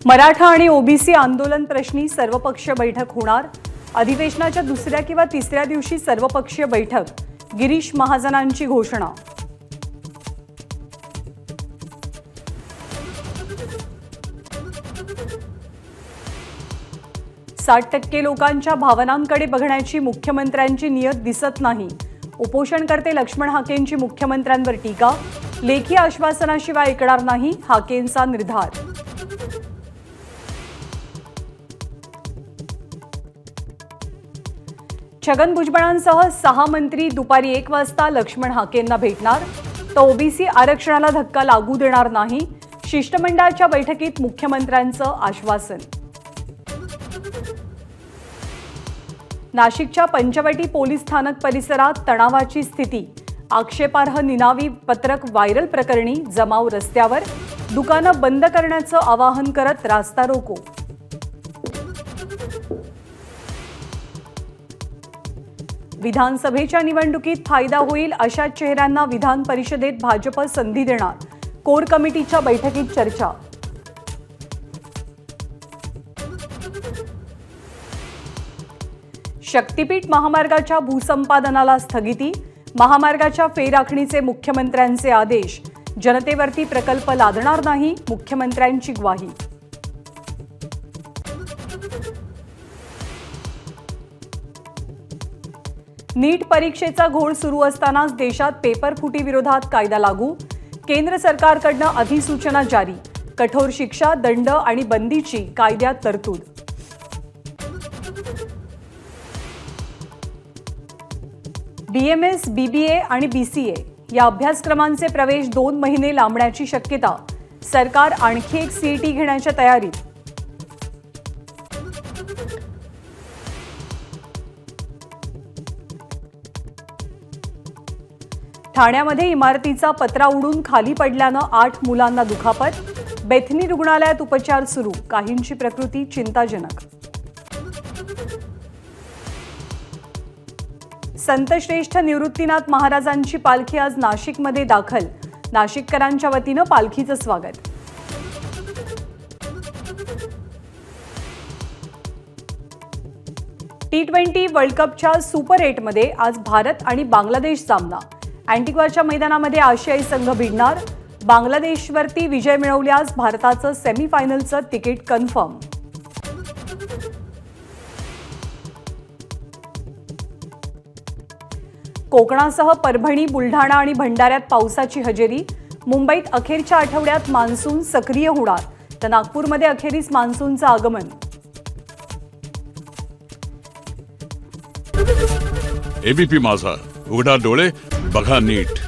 मराठा आणि ओबीसी आंदोलन प्रश्नी सर्वपक्षीय बैठक होणार। अधिवेशनाच्या दुसऱ्या किंवा तिसऱ्या दिवशी सर्वपक्षीय बैठक। गिरीश महाजनांची घोषणा। %60 लोकांच्या भावनांकडे बघण्याची मुख्यमंत्र्यांची नियत दिसत नाही। उपोषणकर्ते लक्ष्मण हाकेंची मुख्यमंत्र्यांवर टीका। लेखी आश्वासनाशिवाय ऐकणार नाही हाकेंचा निर्धार। छगन भुजबळांसह 6 मंत्री दुपारी 1 वाजता लक्ष्मण हाकेंना भेटणार। तर ओबीसी आरक्षणाला धक्का लागू देणार नाही। शिष्टमंडळाच्या बैठकीत मुख्यमंत्र्यांचं आश्वासन। नाशिकच्या पंचवटी पोलीस स्थानक परिसरात तणावाची स्थिती। आक्षेपार्ह निनावी पत्रक व्हायरल प्रकरणी जमाव रस्त्यावर। दुकानं बंद करण्याचं आवाहन करत रास्ता रोको। विधानसभेच्या निवडणुकीत फायदा होईल अशा चेहऱ्यांना विधान परिषदेत भाजप संधी देणार। कोर कमिटीच्या बैठकीत चर्चा। शक्तीपीठ महामार्गाच्या भूसंपादनाला स्थगिती। महामार्गाच्या फेरआखणीचे मुख्यमंत्र्यांचे आदेश। जनतेवरती प्रकल्प लादणार नाही मुख्यमंत्र्यांची ग्वाही। नीट परीक्षेचा घोळ सुरू असतानाच देशात पेपर फुटी विरोधात कायदा लागू। केंद्र सरकारकडून अधिसूचना जारी। कठोर शिक्षा, दंड आणि बंदीची कायद्यात तरतूद। BMS, BBA आणि BCA या अभ्यासक्रमांचे प्रवेश 2 महिने लांबण्याची शक्यता। सरकार आणखी एक CET घेण्याच्या तयारीत। ठाण्यामध्ये इमारतीचा पत्रा उडून खाली पडल्यानं 8 मुलांना दुखापत। बेथनी रुग्णालयात उपचार सुरू। काहींची प्रकृती चिंताजनक। संतश्रेष्ठ निवृत्तीनाथ महाराजांची पालखी आज नाशिकमध्ये दाखल। नाशिककरांच्या वतीनं पालखीचं स्वागत। T20 वर्ल्ड कपच्या सुपर 8मध्ये आज भारत आणि बांगलादेश सामना। अँटिग्वाच्या मैदानामध्ये आशियाई संघ भिडणार। बांगलादेशवरती विजय मिळवल्यास भारताचं सेमीफायनलचं तिकीट कन्फर्म। कोकणासह परभणी, बुलढाणा आणि भंडाऱ्यात पावसाची हजेरी। मुंबईत अखेरच्या आठवड्यात मान्सून सक्रिय होणार। तर नागपूरमध्ये अखेरीस मान्सूनचं आगमन। ABP माझा, उघडा डोळे बघा नीट।